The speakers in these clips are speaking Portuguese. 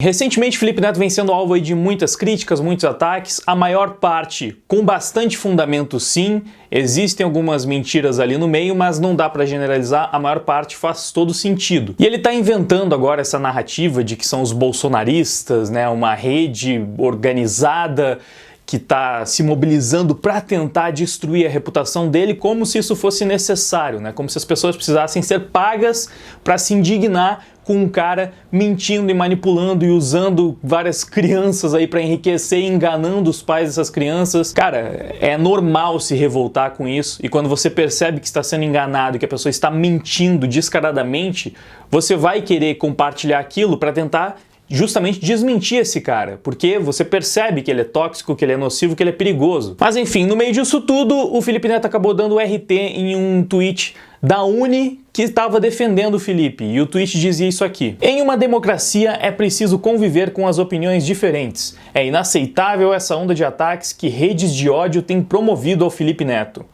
Recentemente, Felipe Neto vem sendo alvo aí de muitas críticas, muitos ataques, a maior parte com bastante fundamento sim, existem algumas mentiras ali no meio, mas não dá pra generalizar, a maior parte faz todo sentido. E ele tá inventando agora essa narrativa de que são os bolsonaristas, né, uma rede organizada que está se mobilizando para tentar destruir a reputação dele, como se isso fosse necessário, né? Como se as pessoas precisassem ser pagas para se indignar com um cara mentindo e manipulando e usando várias crianças aí para enriquecer e enganando os pais dessas crianças. Cara, é normal se revoltar com isso, e quando você percebe que está sendo enganado e que a pessoa está mentindo descaradamente, você vai querer compartilhar aquilo para tentar justamente desmentir esse cara, porque você percebe que ele é tóxico, que ele é nocivo, que ele é perigoso. Mas enfim, no meio disso tudo, o Felipe Neto acabou dando RT em um tweet da Uni que estava defendendo o Felipe, e o tweet dizia isso aqui: em uma democracia é preciso conviver com as opiniões diferentes. É inaceitável essa onda de ataques que redes de ódio têm promovido ao Felipe Neto,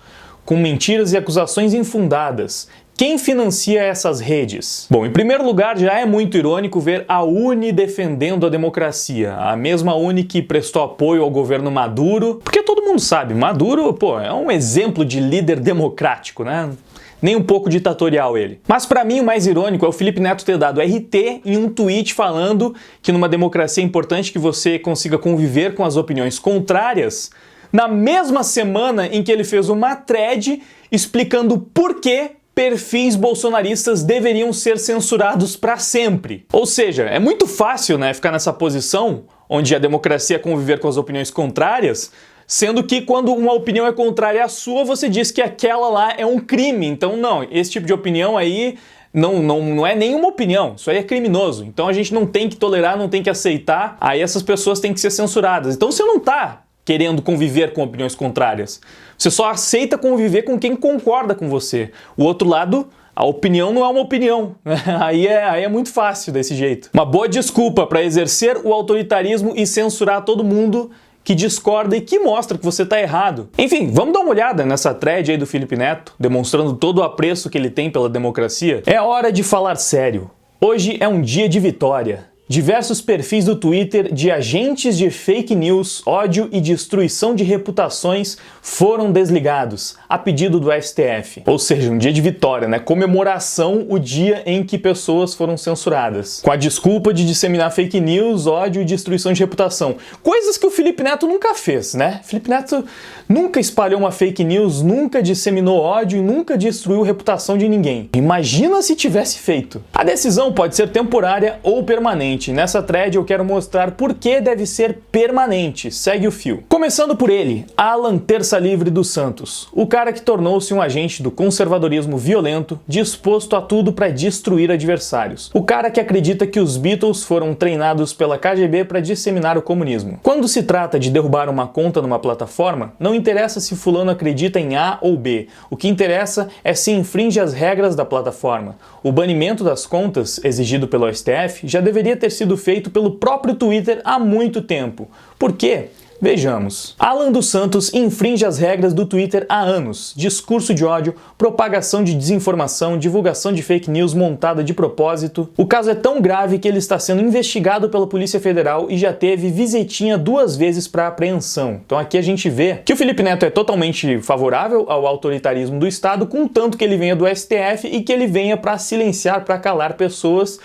com mentiras e acusações infundadas. Quem financia essas redes? Bom, em primeiro lugar, já é muito irônico ver a Uni defendendo a democracia, a mesma Uni que prestou apoio ao governo Maduro, porque todo mundo sabe, Maduro, pô, é um exemplo de líder democrático, né? Nem um pouco ditatorial ele. Mas pra mim o mais irônico é o Felipe Neto ter dado RT em um tweet falando que numa democracia é importante que você consiga conviver com as opiniões contrárias, na mesma semana em que ele fez uma thread explicando por que perfis bolsonaristas deveriam ser censurados para sempre. Ou seja, é muito fácil, né, ficar nessa posição onde a democracia é conviver com as opiniões contrárias, sendo que quando uma opinião é contrária à sua, você diz que aquela lá é um crime. Então não, esse tipo de opinião aí não é nenhuma opinião, isso aí é criminoso. Então a gente não tem que tolerar, não tem que aceitar, aí essas pessoas têm que ser censuradas. Então você não tá querendo conviver com opiniões contrárias. Você só aceita conviver com quem concorda com você. O outro lado, a opinião não é uma opinião. Aí é muito fácil desse jeito. Uma boa desculpa para exercer o autoritarismo e censurar todo mundo que discorda e que mostra que você está errado. Enfim, vamos dar uma olhada nessa thread aí do Felipe Neto, demonstrando todo o apreço que ele tem pela democracia. É hora de falar sério. Hoje é um dia de vitória. Diversos perfis do Twitter de agentes de fake news, ódio e destruição de reputações foram desligados, a pedido do STF. Ou seja, um dia de vitória, né? Comemoração o dia em que pessoas foram censuradas. Com a desculpa de disseminar fake news, ódio e destruição de reputação. Coisas que o Felipe Neto nunca fez, né? Felipe Neto nunca espalhou uma fake news, nunca disseminou ódio e nunca destruiu reputação de ninguém. Imagina se tivesse feito. A decisão pode ser temporária ou permanente. Nessa thread eu quero mostrar por que deve ser permanente. Segue o fio. Começando por ele, Alan Terça Livre dos Santos, o cara que tornou-se um agente do conservadorismo violento, disposto a tudo para destruir adversários. O cara que acredita que os Beatles foram treinados pela KGB para disseminar o comunismo. Quando se trata de derrubar uma conta numa plataforma, não interessa se fulano acredita em A ou B. O que interessa é se infringe as regras da plataforma. O banimento das contas, exigido pelo STF, já deveria ter sido feito pelo próprio Twitter há muito tempo. Por quê? Vejamos. Alan dos Santos infringe as regras do Twitter há anos. Discurso de ódio, propagação de desinformação, divulgação de fake news montada de propósito. O caso é tão grave que ele está sendo investigado pela Polícia Federal e já teve visitinha 2 vezes para apreensão. Então aqui a gente vê que o Felipe Neto é totalmente favorável ao autoritarismo do Estado, contanto que ele venha do STF e que ele venha para silenciar, para calar pessoas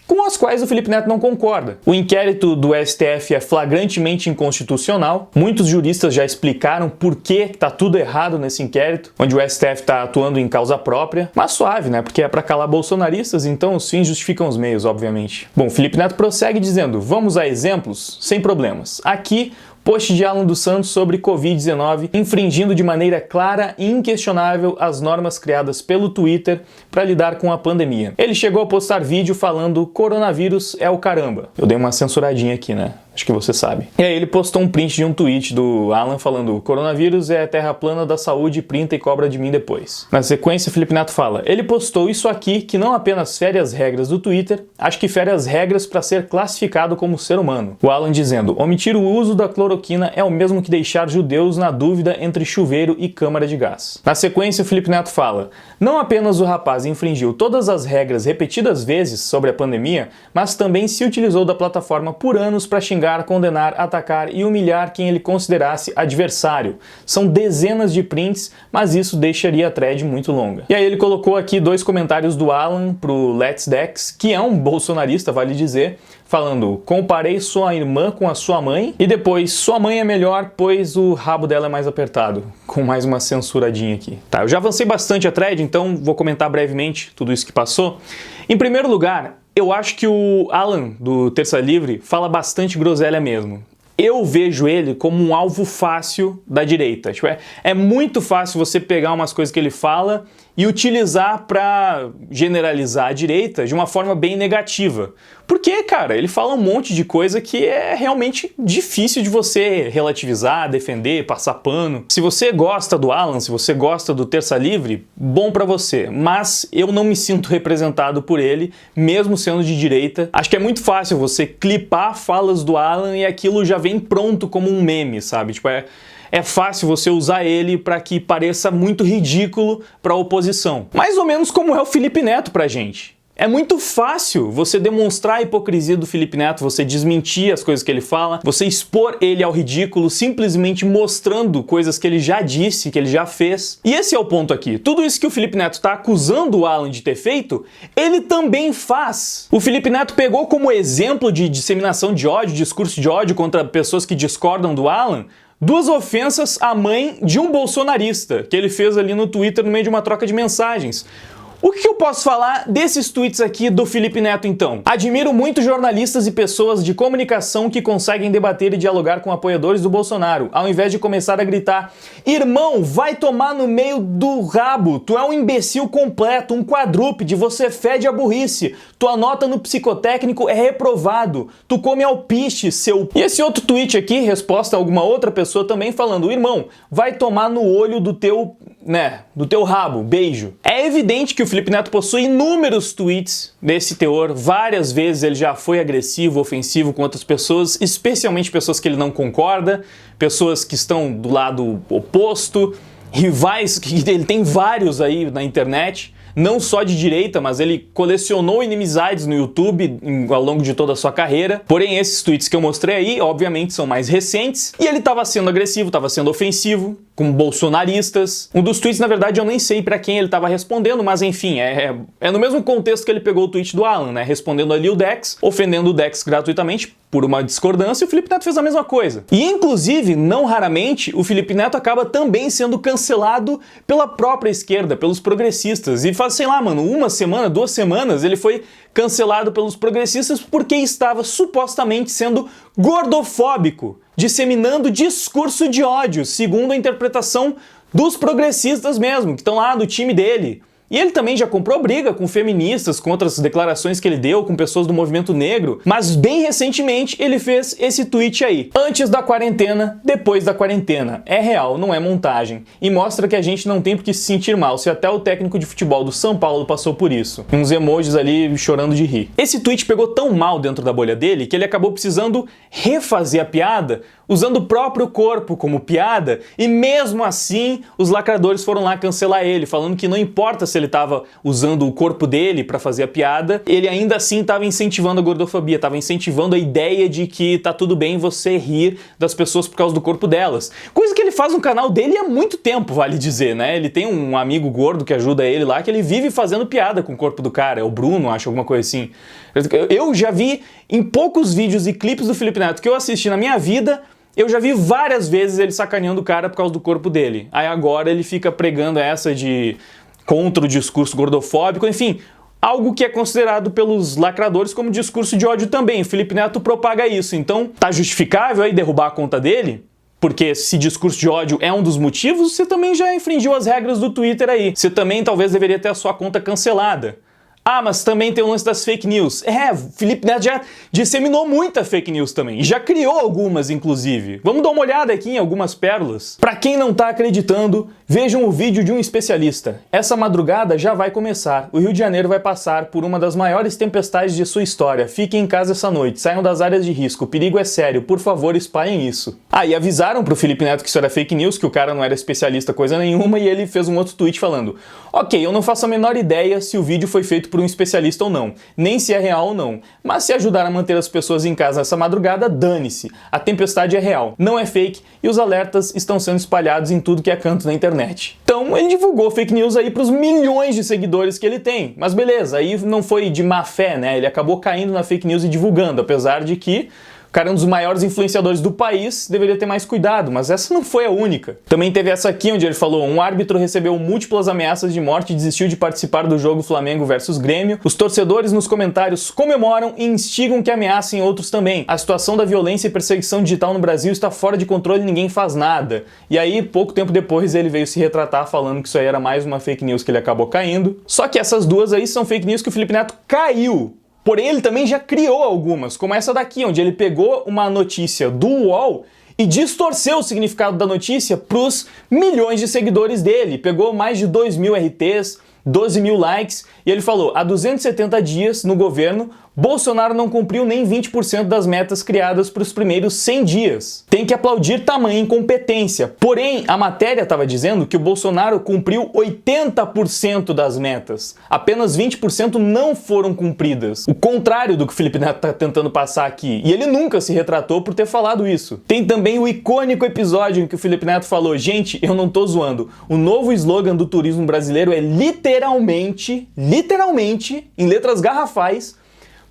com as quais o Felipe Neto não concorda. O inquérito do STF é flagrantemente inconstitucional. Muitos juristas já explicaram por que está tudo errado nesse inquérito, onde o STF está atuando em causa própria. Mas suave, né? Porque é para calar bolsonaristas, então os fins justificam os meios, obviamente. Bom, Felipe Neto prossegue dizendo: vamos a exemplos? Sem problemas. Aqui, post de Alan dos Santos sobre Covid-19, infringindo de maneira clara e inquestionável as normas criadas pelo Twitter para lidar com a pandemia. Ele chegou a postar vídeo falando: coronavírus é o caramba. Eu dei uma censuradinha aqui, né? Acho que você sabe. E aí ele postou um print de um tweet do Alan falando: coronavírus é a terra plana da saúde, printa e cobra de mim depois. Na sequência, Felipe Neto fala: ele postou isso aqui que não apenas fere as regras do Twitter, acho que fere as regras para ser classificado como ser humano. O Alan dizendo: omitir o uso da cloroquina é o mesmo que deixar judeus na dúvida entre chuveiro e câmara de gás. Na sequência, Felipe Neto fala: não apenas o rapaz infringiu todas as regras repetidas vezes sobre a pandemia, mas também se utilizou da plataforma por anos para xingar, condenar, atacar e humilhar quem ele considerasse adversário. São dezenas de prints, mas isso deixaria a thread muito longa. E aí ele colocou aqui 2 comentários do Alan pro Let's Dex, que é um bolsonarista, vale dizer, falando: comparei sua irmã com a sua mãe, e depois: sua mãe é melhor, pois o rabo dela é mais apertado. Com mais uma censuradinha aqui. Tá, eu já avancei bastante a thread, então vou comentar brevemente tudo isso que passou. Em primeiro lugar, eu acho que o Alan, do Terça Livre, fala bastante groselha mesmo. Eu vejo ele como um alvo fácil da direita. Tipo, é muito fácil você pegar umas coisas que ele fala e utilizar para generalizar a direita de uma forma bem negativa. Porque, cara, ele fala um monte de coisa que é realmente difícil de você relativizar, defender, passar pano. Se você gosta do Alan, se você gosta do Terça Livre, bom pra você. Mas eu não me sinto representado por ele, mesmo sendo de direita. Acho que é muito fácil você clipar falas do Alan e aquilo já vem pronto como um meme, sabe? Tipo, é fácil você usar ele para que pareça muito ridículo para a oposição. Mais ou menos como é o Felipe Neto pra gente. É muito fácil você demonstrar a hipocrisia do Felipe Neto, você desmentir as coisas que ele fala, você expor ele ao ridículo simplesmente mostrando coisas que ele já disse, que ele já fez. E esse é o ponto aqui. Tudo isso que o Felipe Neto está acusando o Alan de ter feito, ele também faz. O Felipe Neto pegou como exemplo de disseminação de ódio, discurso de ódio contra pessoas que discordam do Alan, 2 ofensas à mãe de um bolsonarista, que ele fez ali no Twitter no meio de uma troca de mensagens. O que eu posso falar desses tweets aqui do Felipe Neto, então? Admiro muito jornalistas e pessoas de comunicação que conseguem debater e dialogar com apoiadores do Bolsonaro, ao invés de começar a gritar: irmão, vai tomar no meio do rabo, tu é um imbecil completo, um quadrúpede, você fede a burrice, tua nota no psicotécnico é reprovado, tu come alpiste, seu... E esse outro tweet aqui, resposta a alguma outra pessoa também falando: irmão, vai tomar no olho do teu... do teu rabo, beijo. É evidente que o Felipe Neto possui inúmeros tweets desse teor, várias vezes ele já foi agressivo, ofensivo com outras pessoas, especialmente pessoas que ele não concorda, pessoas que estão do lado oposto, rivais, que ele tem vários aí na internet, não só de direita, mas ele colecionou inimizades no YouTube ao longo de toda a sua carreira. Porém, esses tweets que eu mostrei aí, obviamente, são mais recentes, e ele estava sendo agressivo, estava sendo ofensivo, com bolsonaristas. Um dos tweets, na verdade, eu nem sei pra quem ele estava respondendo, mas enfim, é no mesmo contexto que ele pegou o tweet do Alan, né? Respondendo ali o Dex, ofendendo o Dex gratuitamente por uma discordância, e o Felipe Neto fez a mesma coisa. E, inclusive, não raramente, o Felipe Neto acaba também sendo cancelado pela própria esquerda, pelos progressistas. E faz, sei lá, mano, 1 semana, 2 semanas, ele foi cancelado pelos progressistas porque estava supostamente sendo gordofóbico, disseminando discurso de ódio, segundo a interpretação dos progressistas mesmo, que estão lá do time dele. E ele também já comprou briga com feministas, com outras declarações que ele deu, com pessoas do movimento negro, mas bem recentemente ele fez esse tweet aí. Antes da quarentena, depois da quarentena. É real, não é montagem. E mostra que a gente não tem por que se sentir mal, se até o técnico de futebol do São Paulo passou por isso. Uns emojis ali chorando de rir. Esse tweet pegou tão mal dentro da bolha dele que ele acabou precisando refazer a piada, usando o próprio corpo como piada, e mesmo assim os lacradores foram lá cancelar ele, falando que não importa se ele estava usando o corpo dele para fazer a piada, ele ainda assim estava incentivando a gordofobia, estava incentivando a ideia de que tá tudo bem você rir das pessoas por causa do corpo delas. Coisa que ele faz no canal dele há muito tempo, vale dizer, né? Ele tem um amigo gordo que ajuda ele lá, que ele vive fazendo piada com o corpo do cara, é o Bruno, acho, alguma coisa assim. Eu já vi em poucos vídeos e clipes do Felipe Neto que eu assisti na minha vida, eu já vi várias vezes ele sacaneando o cara por causa do corpo dele. Aí agora ele fica pregando essa de contra o discurso gordofóbico, enfim, algo que é considerado pelos lacradores como discurso de ódio também. O Felipe Neto propaga isso, então tá justificável aí derrubar a conta dele? Porque se discurso de ódio é um dos motivos, você também já infringiu as regras do Twitter aí. Você também talvez deveria ter a sua conta cancelada. Ah, mas também tem o lance das fake news. Felipe Neto já disseminou muita fake news também, e já criou algumas, inclusive. Vamos dar uma olhada aqui em algumas pérolas. Pra quem não tá acreditando, vejam o vídeo de um especialista. Essa madrugada já vai começar. O Rio de Janeiro vai passar por uma das maiores tempestades de sua história. Fiquem em casa essa noite, saiam das áreas de risco, o perigo é sério, por favor, espalhem isso. E avisaram pro Felipe Neto que isso era fake news, que o cara não era especialista coisa nenhuma, e ele fez um outro tweet falando: ok, eu não faço a menor ideia se o vídeo foi feito por um especialista ou não, nem se é real ou não, mas se ajudar a manter as pessoas em casa essa madrugada, dane-se. A tempestade é real, não é fake, e os alertas estão sendo espalhados em tudo que é canto na internet. Então ele divulgou fake news aí pros milhões de seguidores que ele tem, mas beleza, aí não foi de má fé, né? Ele acabou caindo na fake news e divulgando, apesar de que o cara é um dos maiores influenciadores do país, deveria ter mais cuidado, mas essa não foi a única. Também teve essa aqui onde ele falou: um árbitro recebeu múltiplas ameaças de morte e desistiu de participar do jogo Flamengo versus Grêmio. Os torcedores nos comentários comemoram e instigam que ameacem outros também. A situação da violência e perseguição digital no Brasil está fora de controle e ninguém faz nada. E aí, pouco tempo depois, ele veio se retratar falando que isso aí era mais uma fake news que ele acabou caindo. Só que essas duas aí são fake news que o Felipe Neto caiu. Porém, ele também já criou algumas, como essa daqui, onde ele pegou uma notícia do UOL e distorceu o significado da notícia para os milhões de seguidores dele. Pegou mais de 2.000 RTs, 12.000 likes, e ele falou: há 270 dias no governo, Bolsonaro não cumpriu nem 20% das metas criadas para os primeiros 100 dias. Tem que aplaudir tamanha incompetência. Porém, a matéria estava dizendo que o Bolsonaro cumpriu 80% das metas. Apenas 20% não foram cumpridas. O contrário do que o Felipe Neto está tentando passar aqui. E ele nunca se retratou por ter falado isso. Tem também o icônico episódio em que o Felipe Neto falou: gente, eu não tô zoando. O novo slogan do turismo brasileiro é literalmente, em letras garrafais: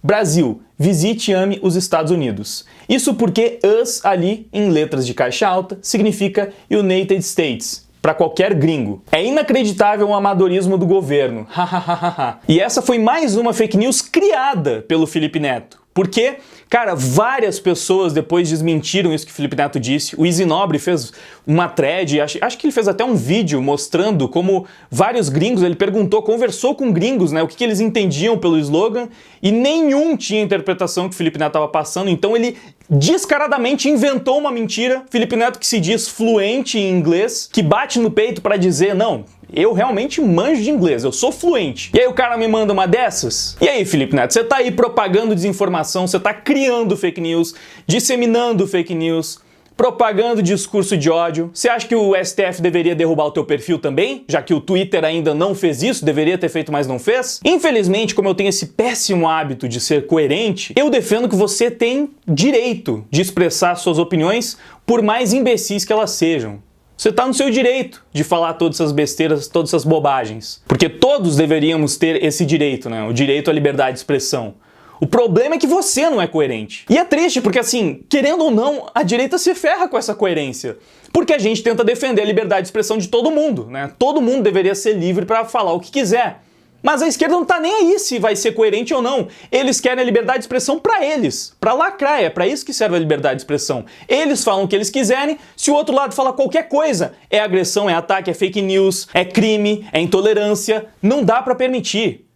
Brasil, visite e ame os Estados Unidos. Isso porque US ali, em letras de caixa alta, significa United States, para qualquer gringo. É inacreditável o amadorismo do governo. E essa foi mais uma fake news criada pelo Felipe Neto. Porque, cara, várias pessoas depois desmentiram isso que o Felipe Neto disse. O Easy Nobre fez uma thread, acho que ele fez até um vídeo mostrando como vários gringos, ele conversou com gringos, né, o que eles entendiam pelo slogan, e nenhum tinha a interpretação que o Felipe Neto estava passando, então ele descaradamente inventou uma mentira. Felipe Neto, que se diz fluente em inglês, que bate no peito para dizer: não, eu realmente manjo de inglês, eu sou fluente. E aí o cara me manda uma dessas? E aí, Felipe Neto, você tá aí propagando desinformação, você tá criando fake news, disseminando fake news, propagando discurso de ódio. Você acha que o STF deveria derrubar o teu perfil também? Já que o Twitter ainda não fez isso, deveria ter feito, mas não fez? Infelizmente, como eu tenho esse péssimo hábito de ser coerente, eu defendo que você tem direito de expressar suas opiniões, por mais imbecis que elas sejam. Você está no seu direito de falar todas essas besteiras, todas essas bobagens. Porque todos deveríamos ter esse direito, né? O direito à liberdade de expressão. O problema é que você não é coerente. E é triste porque, assim, querendo ou não, a direita se ferra com essa coerência. Porque a gente tenta defender a liberdade de expressão de todo mundo, né? Todo mundo deveria ser livre para falar o que quiser. Mas a esquerda não tá nem aí se vai ser coerente ou não. Eles querem a liberdade de expressão para eles, para lacrar, é para isso que serve a liberdade de expressão. Eles falam o que eles quiserem, se o outro lado fala qualquer coisa, é agressão, é ataque, é fake news, é crime, é intolerância, não dá para permitir.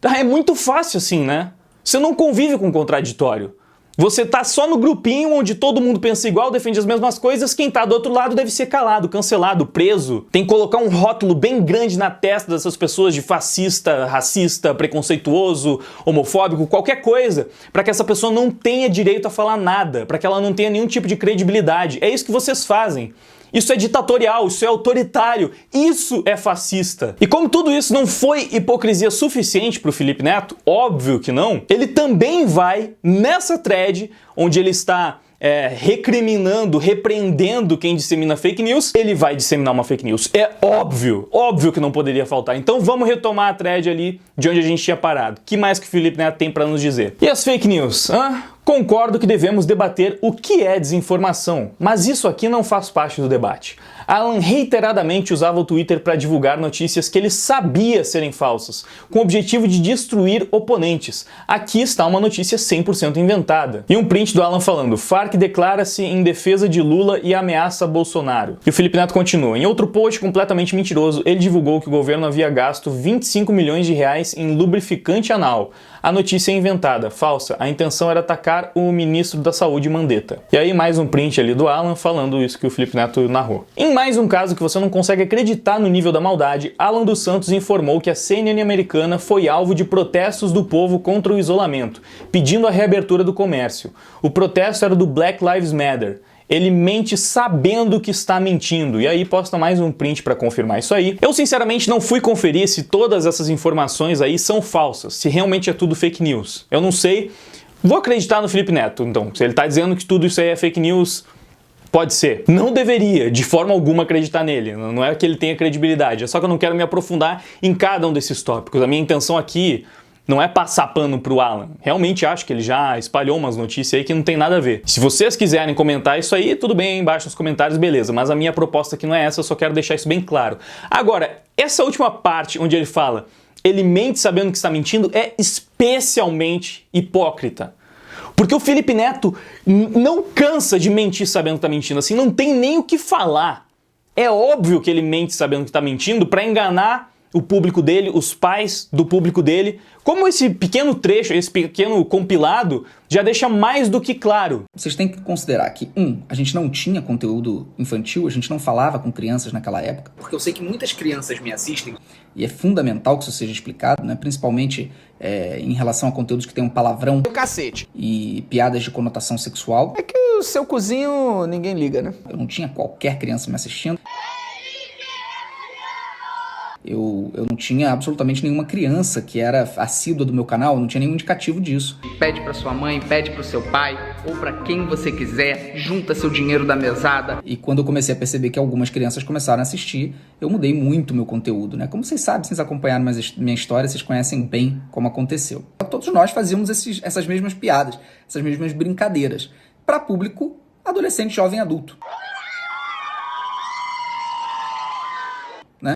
É muito fácil assim, né? Você não convive com o contraditório. Você tá só no grupinho onde todo mundo pensa igual, defende as mesmas coisas, quem tá do outro lado deve ser calado, cancelado, preso. Tem que colocar um rótulo bem grande na testa dessas pessoas de fascista, racista, preconceituoso, homofóbico, qualquer coisa, para que essa pessoa não tenha direito a falar nada, para que ela não tenha nenhum tipo de credibilidade. É isso que vocês fazem. Isso é ditatorial, isso é autoritário, isso é fascista. E como tudo isso não foi hipocrisia suficiente para o Felipe Neto, óbvio que não, ele também vai nessa thread onde ele está recriminando, repreendendo quem dissemina fake news, ele vai disseminar uma fake news. É óbvio que não poderia faltar. Então vamos retomar a thread ali de onde a gente tinha parado. O que mais que o Felipe Neto tem para nos dizer? E as fake news? Concordo que devemos debater o que é desinformação, mas isso aqui não faz parte do debate. Alan reiteradamente usava o Twitter para divulgar notícias que ele sabia serem falsas, com o objetivo de destruir oponentes. Aqui está uma notícia 100% inventada. E um print do Alan falando: Farc declara-se em defesa de Lula e ameaça Bolsonaro. E o Felipe Neto continua: em outro post completamente mentiroso, ele divulgou que o governo havia gasto 25 milhões de reais em lubrificante anal. A notícia é inventada, falsa. A intenção era atacar o ministro da Saúde, Mandetta. E aí mais um print ali do Alan falando isso que o Felipe Neto narrou. Em mais um caso que você não consegue acreditar no nível da maldade, Alan dos Santos informou que a CNN americana foi alvo de protestos do povo contra o isolamento, pedindo a reabertura do comércio. O protesto era do Black Lives Matter. Ele mente sabendo que está mentindo. E aí posta mais um print para confirmar isso aí. Eu sinceramente não fui conferir se todas essas informações aí são falsas, se realmente é tudo fake news. Eu não sei. Vou acreditar no Felipe Neto, então. Se ele tá dizendo que tudo isso aí é fake news, pode ser. Não deveria, de forma alguma, acreditar nele. Não é que ele tenha credibilidade. É só que eu não quero me aprofundar em cada um desses tópicos. A minha intenção aqui não é passar pano pro Alan. Realmente acho que ele já espalhou umas notícias aí que não tem nada a ver. Se vocês quiserem comentar isso aí, tudo bem, aí embaixo nos comentários, beleza. Mas a minha proposta aqui não é essa, eu só quero deixar isso bem claro. Agora, essa última parte onde ele fala ele mente sabendo que está mentindo é especialmente hipócrita. Porque o Felipe Neto não cansa de mentir sabendo que está mentindo. Assim, não tem nem o que falar. É óbvio que ele mente sabendo que está mentindo para enganar o público dele, os pais do público dele, como esse pequeno trecho, esse pequeno compilado já deixa mais do que claro. Vocês têm que considerar que, a gente não tinha conteúdo infantil, a gente não falava com crianças naquela época, porque eu sei que muitas crianças me assistem, e é fundamental que isso seja explicado, né? Principalmente em relação a conteúdos que tem um palavrão o cacete e piadas de conotação sexual. É que o seu cozinho ninguém liga, né? Eu não tinha qualquer criança me assistindo. Eu não tinha absolutamente nenhuma criança que era assídua do meu canal, não tinha nenhum indicativo disso. Pede pra sua mãe, pede pro seu pai, ou pra quem você quiser, junta seu dinheiro da mesada. E quando eu comecei a perceber que algumas crianças começaram a assistir, eu mudei muito meu conteúdo, né? Como vocês sabem, vocês acompanharam minha história, vocês conhecem bem como aconteceu. Todos nós fazíamos essas mesmas piadas, essas mesmas brincadeiras, para público adolescente, jovem, adulto. Né?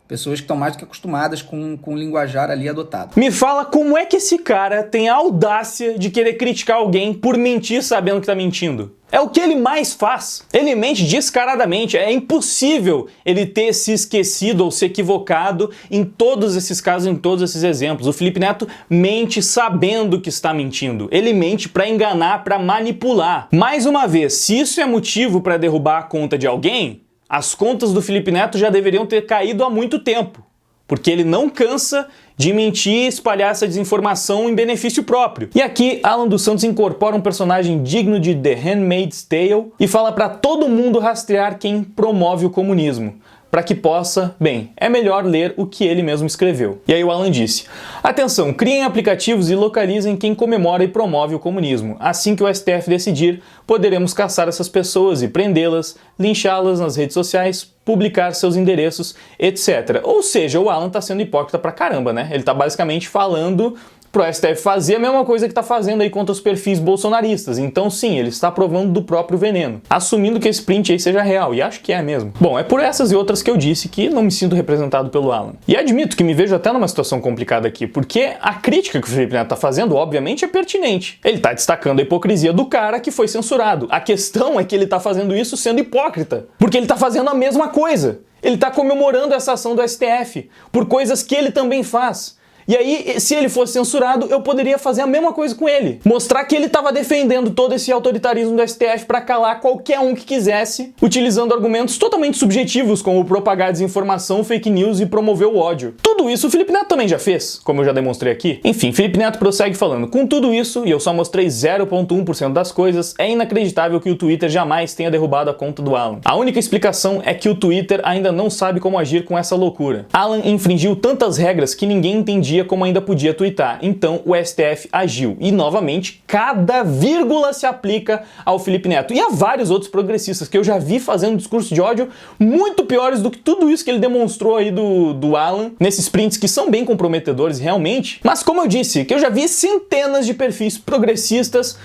Pessoas que estão mais do que acostumadas com o linguajar ali adotado. Me fala como é que esse cara tem a audácia de querer criticar alguém por mentir sabendo que tá mentindo. É o que ele mais faz. Ele mente descaradamente. É impossível ele ter se esquecido ou se equivocado em todos esses casos, em todos esses exemplos. O Felipe Neto mente sabendo que está mentindo. Ele mente para enganar, para manipular. Mais uma vez, se isso é motivo para derrubar a conta de alguém, as contas do Felipe Neto já deveriam ter caído há muito tempo, porque ele não cansa de mentir e espalhar essa desinformação em benefício próprio. E aqui, Alan dos Santos incorpora um personagem digno de The Handmaid's Tale e fala para todo mundo rastrear quem promove o comunismo, para que possa, bem, é melhor ler o que ele mesmo escreveu. E aí o Alan disse: atenção, criem aplicativos e localizem quem comemora e promove o comunismo. Assim que o STF decidir, poderemos caçar essas pessoas e prendê-las, linchá-las nas redes sociais, publicar seus endereços, etc. Ou seja, o Alan tá sendo hipócrita pra caramba, né? Ele tá basicamente falando pro STF fazer a mesma coisa que tá fazendo aí contra os perfis bolsonaristas. Então sim, ele está provando do próprio veneno, assumindo que esse print aí seja real, e acho que é mesmo. Bom, é por essas e outras que eu disse que não me sinto representado pelo Alan. E admito que me vejo até numa situação complicada aqui, porque a crítica que o Felipe Neto tá fazendo, obviamente, é pertinente. Ele tá destacando a hipocrisia do cara que foi censurado. A questão é que ele tá fazendo isso sendo hipócrita, porque ele tá fazendo a mesma coisa. Ele tá comemorando essa ação do STF por coisas que ele também faz. E aí, se ele fosse censurado, eu poderia fazer a mesma coisa com ele. Mostrar que ele estava defendendo todo esse autoritarismo do STF para calar qualquer um que quisesse, utilizando argumentos totalmente subjetivos, como propagar desinformação, fake news e promover o ódio. Tudo isso o Felipe Neto também já fez, como eu já demonstrei aqui. Enfim, Felipe Neto prossegue falando: com tudo isso, e eu só mostrei 0,1% das coisas, é inacreditável que o Twitter jamais tenha derrubado a conta do Alan. A única explicação é que o Twitter ainda não sabe como agir com essa loucura. Alan infringiu tantas regras que ninguém entendia como ainda podia twittar. Então o STF agiu. E novamente, cada vírgula se aplica ao Felipe Neto. E a vários outros progressistas que eu já vi fazendo discurso de ódio muito piores do que tudo isso que ele demonstrou aí do Alan, nesses prints que são bem comprometedores realmente. Mas como eu disse, que eu já vi centenas de perfis progressistas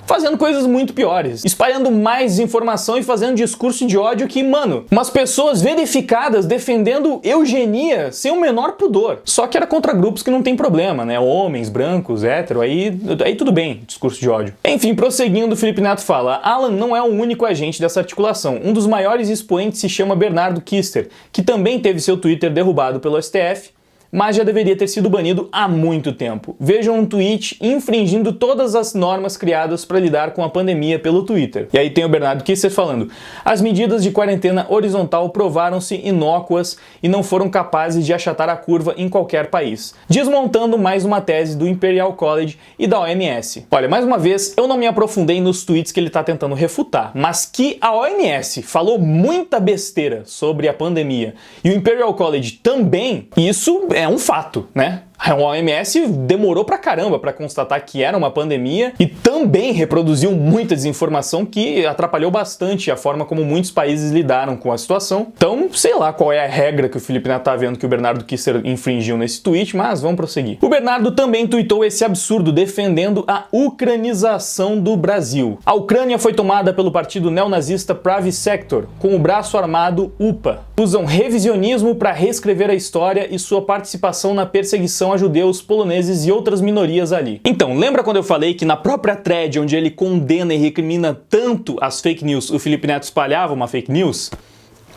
fazendo coisas muito piores, espalhando mais desinformação e fazendo discurso de ódio que, mano, umas pessoas verificadas defendendo eugenia sem o menor pudor. Só que era contra grupos que não tem problema, né? Homens, brancos, hétero, aí tudo bem, discurso de ódio. Enfim, prosseguindo, Felipe Neto fala: Alan não é o único agente dessa articulação. Um dos maiores expoentes se chama Bernardo Kister, que também teve seu Twitter derrubado pelo STF, mas já deveria ter sido banido há muito tempo. Vejam um tweet infringindo todas as normas criadas para lidar com a pandemia pelo Twitter. E aí tem o Bernardo Kister falando: as medidas de quarentena horizontal provaram-se inócuas e não foram capazes de achatar a curva em qualquer país. Desmontando mais uma tese do Imperial College e da OMS. Olha, mais uma vez, eu não me aprofundei nos tweets que ele está tentando refutar, mas que a OMS falou muita besteira sobre a pandemia e o Imperial College também, isso é um fato, né? A OMS demorou pra caramba pra constatar que era uma pandemia e também reproduziu muita desinformação que atrapalhou bastante a forma como muitos países lidaram com a situação. Então, sei lá qual é a regra que o Felipe Neto tá vendo que o Bernardo Kister infringiu nesse tweet, mas vamos prosseguir. O Bernardo também tweetou esse absurdo defendendo a ucranização do Brasil. A Ucrânia foi tomada pelo partido neonazista Pravy Sector, com o braço armado UPA. Usam revisionismo para reescrever a história e sua participação na perseguição a judeus, poloneses e outras minorias ali. Então, lembra quando eu falei que na própria thread onde ele condena e recrimina tanto as fake news, o Felipe Neto espalhava uma fake news?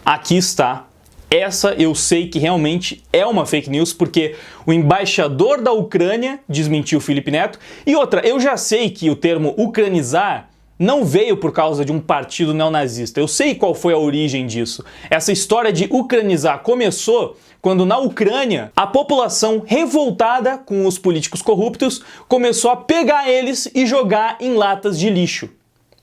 Aqui está. Essa eu sei que realmente é uma fake news, porque o embaixador da Ucrânia desmentiu o Felipe Neto. E outra, eu já sei que o termo ucranizar não veio por causa de um partido neonazista. Eu sei qual foi a origem disso. Essa história de ucranizar começou quando na Ucrânia a população revoltada com os políticos corruptos começou a pegar eles e jogar em latas de lixo.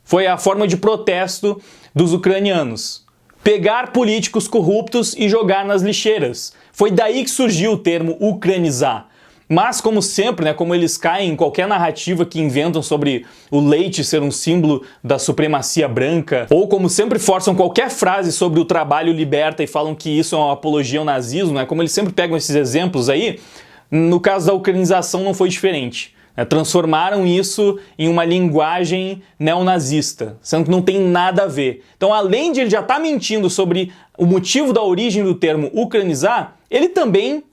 Foi a forma de protesto dos ucranianos. Pegar políticos corruptos e jogar nas lixeiras. Foi daí que surgiu o termo ucranizar. Mas, como sempre, né, como eles caem em qualquer narrativa que inventam sobre o leite ser um símbolo da supremacia branca, ou como sempre forçam qualquer frase sobre o trabalho liberta e falam que isso é uma apologia ao nazismo, né, como eles sempre pegam esses exemplos aí, no caso da ucranização não foi diferente. Transformaram isso em uma linguagem neonazista, sendo que não tem nada a ver. Então, além de ele já estar mentindo sobre o motivo da origem do termo ucranizar, ele também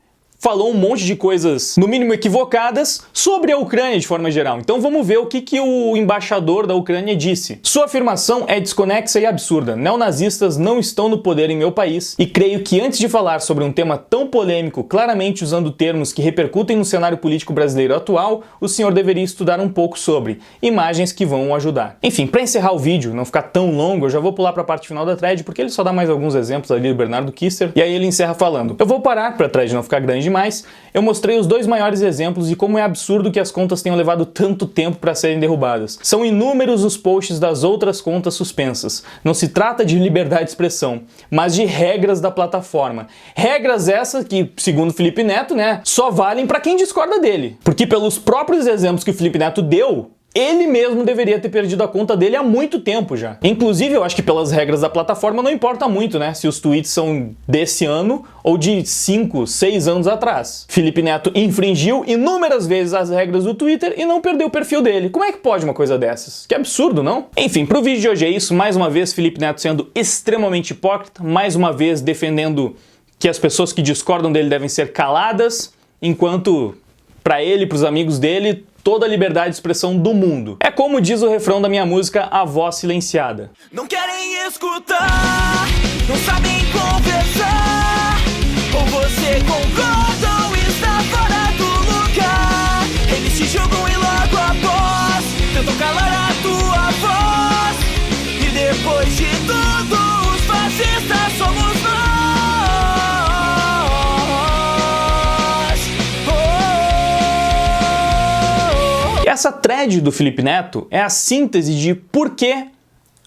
falou um monte de coisas, no mínimo equivocadas, sobre a Ucrânia de forma geral. Então vamos ver o que o embaixador da Ucrânia disse. Sua afirmação é desconexa e absurda. Neonazistas não estão no poder em meu país e creio que antes de falar sobre um tema tão polêmico, claramente usando termos que repercutem no cenário político brasileiro atual, o senhor deveria estudar um pouco sobre imagens que vão o ajudar. Enfim, para encerrar o vídeo, não ficar tão longo, eu já vou pular para a parte final da thread, porque ele só dá mais alguns exemplos ali do Bernardo Kister, e aí ele encerra falando: eu vou parar para a thread não ficar grande mais, eu mostrei os dois maiores exemplos de como é absurdo que as contas tenham levado tanto tempo para serem derrubadas. São inúmeros os posts das outras contas suspensas. Não se trata de liberdade de expressão, mas de regras da plataforma. Regras essas que, segundo Felipe Neto, né, só valem para quem discorda dele. Porque pelos próprios exemplos que o Felipe Neto deu, ele mesmo deveria ter perdido a conta dele há muito tempo já. Inclusive, eu acho que pelas regras da plataforma não importa muito, né? Se os tweets são desse ano ou de 5, 6 anos atrás. Felipe Neto infringiu inúmeras vezes as regras do Twitter e não perdeu o perfil dele. Como é que pode uma coisa dessas? Que absurdo, não? Enfim, pro vídeo de hoje é isso. Mais uma vez, Felipe Neto sendo extremamente hipócrita. Mais uma vez defendendo que as pessoas que discordam dele devem ser caladas, enquanto pra ele e pros amigos dele toda a liberdade de expressão do mundo. É como diz o refrão da minha música A Voz Silenciada. Não querem escutar, não sabem conversar, ou você concorda ou está fora do lugar. Eles te julgam e logo após tentam calar a tua voz, e depois de tudo os fascistas somos nós. Essa thread do Felipe Neto é a síntese de por que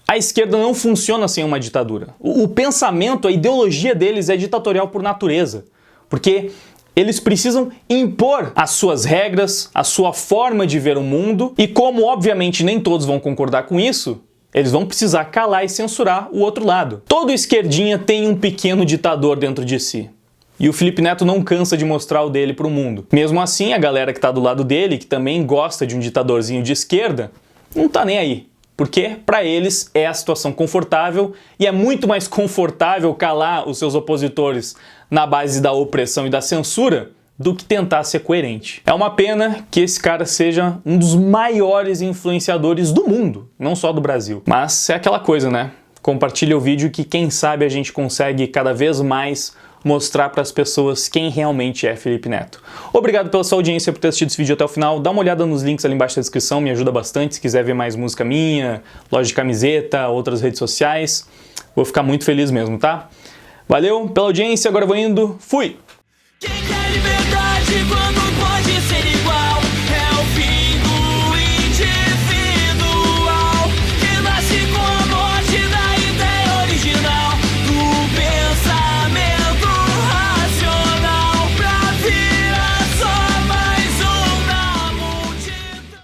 a esquerda não funciona sem uma ditadura. O pensamento, a ideologia deles é ditatorial por natureza, porque eles precisam impor as suas regras, a sua forma de ver o mundo, e como obviamente nem todos vão concordar com isso, eles vão precisar calar e censurar o outro lado. Todo esquerdinha tem um pequeno ditador dentro de si. E o Felipe Neto não cansa de mostrar o dele pro mundo. Mesmo assim, a galera que tá do lado dele, que também gosta de um ditadorzinho de esquerda, não tá nem aí. Porque, para eles, é a situação confortável e é muito mais confortável calar os seus opositores na base da opressão e da censura do que tentar ser coerente. É uma pena que esse cara seja um dos maiores influenciadores do mundo, não só do Brasil. Mas é aquela coisa, né? Compartilha o vídeo que quem sabe a gente consegue cada vez mais mostrar para as pessoas quem realmente é Felipe Neto. Obrigado pela sua audiência, por ter assistido esse vídeo até o final. Dá uma olhada nos links ali embaixo da descrição, me ajuda bastante. Se quiser ver mais música minha, loja de camiseta, outras redes sociais, vou ficar muito feliz mesmo, tá? Valeu pela audiência, agora eu vou indo. Fui! Quem quer liberdade quando